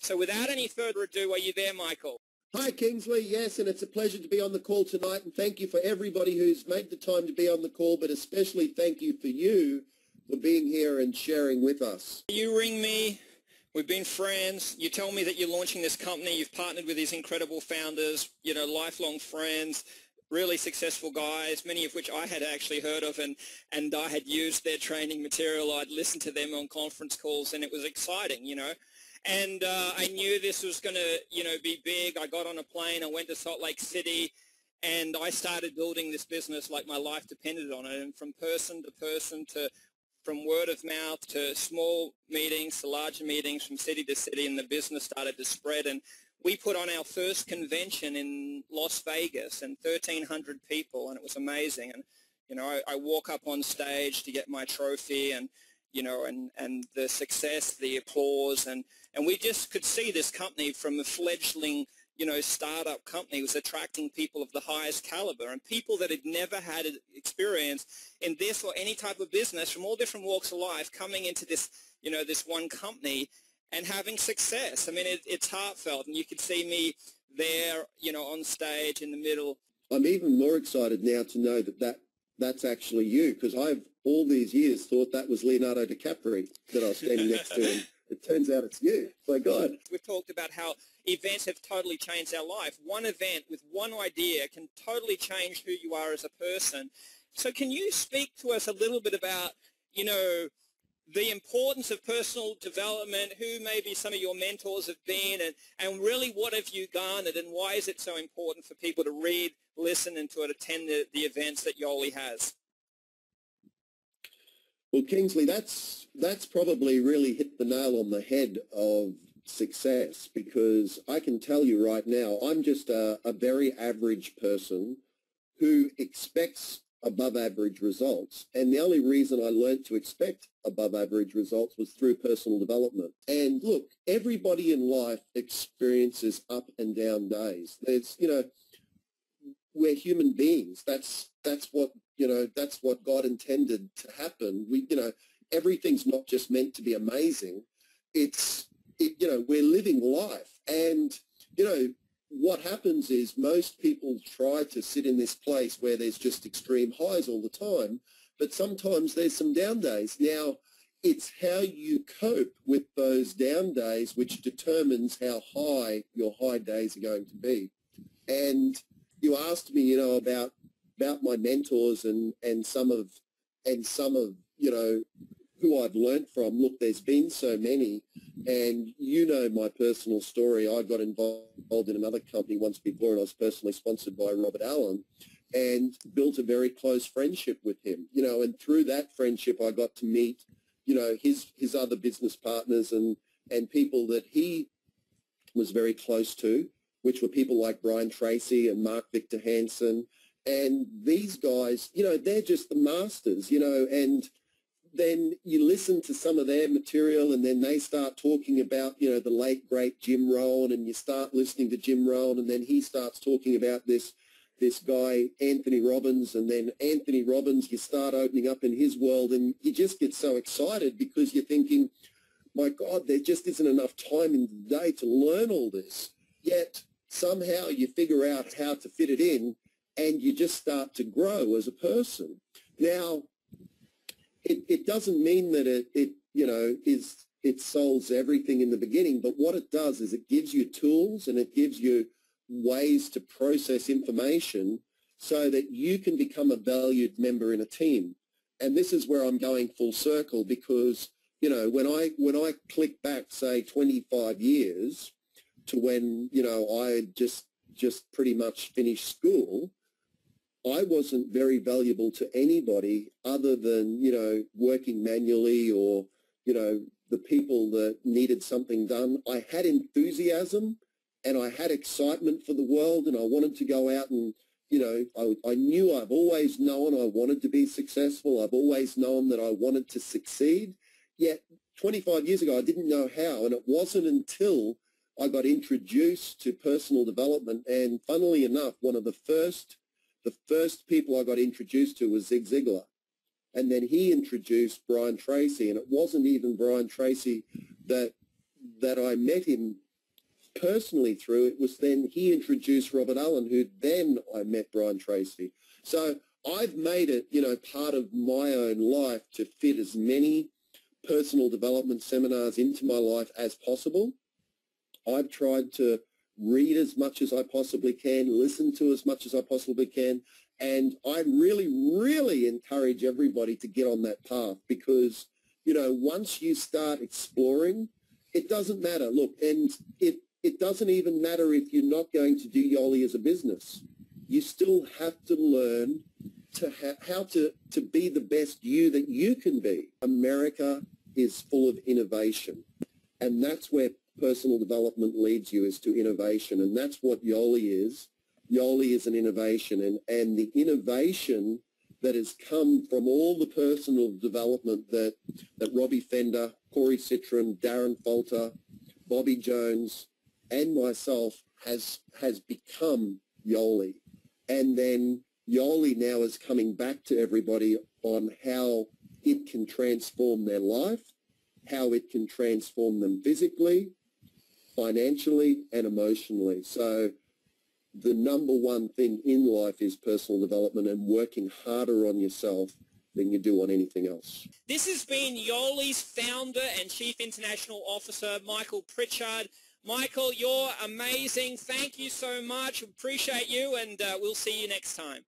So without any further ado, are you there, Michael? Hi, Kingsley. Yes, and it's a pleasure to be on the call tonight, and thank you for everybody who's made the time to be on the call, but especially thank you for you for being here and sharing with us. You ring me. We've been friends. You tell me that you're launching this company. You've partnered with these incredible founders, you know, lifelong friends, really successful guys, many of which I had actually heard of, and I had used their training material. I'd listened to them on conference calls, and it was exciting, you know. And I knew this was going to, you know, be big. I got on a plane. I went to Salt Lake City, and I started building this business like my life depended on it. And from person to person, from word of mouth to small meetings to larger meetings, from city to city, and the business started to spread. And we put on our first convention in Las Vegas, and 1,300 people, and it was amazing. And, you know, I walk up on stage to get my trophy, and, you know, and the success, the applause, and we just could see this company from a fledgling, you know, startup company was attracting people of the highest caliber, and people that had never had experience in this or any type of business from all different walks of life coming into this, you know, this one company and having success. I mean, it's heartfelt, and you could see me there, you know, on stage in the middle. I'm even more excited now to know that's actually you, because I've all these years thought that was Leonardo DiCaprio that I was standing next to, and it turns out it's you. My God. We've talked about how events have totally changed our life. One event with one idea can totally change who you are as a person. So can you speak to us a little bit about, you know, the importance of personal development, who maybe some of your mentors have been, and really what have you garnered, and why is it so important for people to read, listen, and to attend the events that Yoli has? Well, Kingsley, that's probably really hit the nail on the head of success, because I can tell you right now, I'm just a very average person who expects above average results. And the only reason I learned to expect above average results was through personal development. And look, everybody in life experiences up and down days. There's, you know, we're human beings. That's what, you know, that's what God intended to happen. You know, everything's not just meant to be amazing. You know, we're living life. And, you know, what happens is most people try to sit in this place where there's just extreme highs all the time, but sometimes there's some down days. Now, it's how you cope with those down days which determines how high your high days are going to be. And you asked me, you know, about my mentors and some of you know, who I've learned from. Look, there's been so many, and you know my personal story. I got involved in another company once before, and I was personally sponsored by Robert Allen, and built a very close friendship with him. You know, and through that friendship, I got to meet, you know, his other business partners and people that he was very close to, which were people like Brian Tracy and Mark Victor Hansen. And these guys, you know, they're just the masters, you know, and then you listen to some of their material, and then they start talking about, you know, the late, great Jim Rohn, and you start listening to Jim Rohn, and then he starts talking about this guy, Anthony Robbins, and then Anthony Robbins, you start opening up in his world, and you just get so excited because you're thinking, my God, there just isn't enough time in the day to learn all this. Yet somehow you figure out how to fit it in, and you just start to grow as a person. Now, it doesn't mean that it you know, it solves everything in the beginning, but what it does is it gives you tools, and it gives you ways to process information so that you can become a valued member in a team. And this is where I'm going full circle, because, you know, when I click back, say, 25 years to when, you know, I had just pretty much finished school, I wasn't very valuable to anybody other than, you know, working manually, or, you know, the people that needed something done. I had enthusiasm, and I had excitement for the world, and I wanted to go out and, you know, I knew, I've always known I wanted to be successful. I've always known that I wanted to succeed. Yet 25 years ago, I didn't know how, and it wasn't until I got introduced to personal development, and funnily enough, one of the first people I got introduced to was Zig Ziglar. And then he introduced Brian Tracy, and it wasn't even Brian Tracy that I met him personally through, it was then he introduced Robert Allen, who then I met Brian Tracy. So I've made it, part of my own life to fit as many personal development seminars into my life as possible. I've tried to read as much as I possibly can, listen to as much as I possibly can, and I really, really encourage everybody to get on that path because, once you start exploring, it doesn't matter. Look, and it doesn't even matter if you're not going to do Yoli as a business. You still have to learn how to be the best you that you can be. America is full of innovation, and that's where personal development leads you, is to innovation, and that's what Yoli is. Yoli is an innovation, and the innovation that has come from all the personal development that Robbie Fender, Corey Citron, Darren Falter, Bobby Jones, and myself has become Yoli. And then Yoli now is coming back to everybody on how it can transform their life, how it can transform them physically, financially, and emotionally. So the number one thing in life is personal development and working harder on yourself than you do on anything else. This has been Yoli's founder and Chief International Officer, Michael Prichard. Michael, you're amazing. Thank you so much. Appreciate you, and we'll see you next time.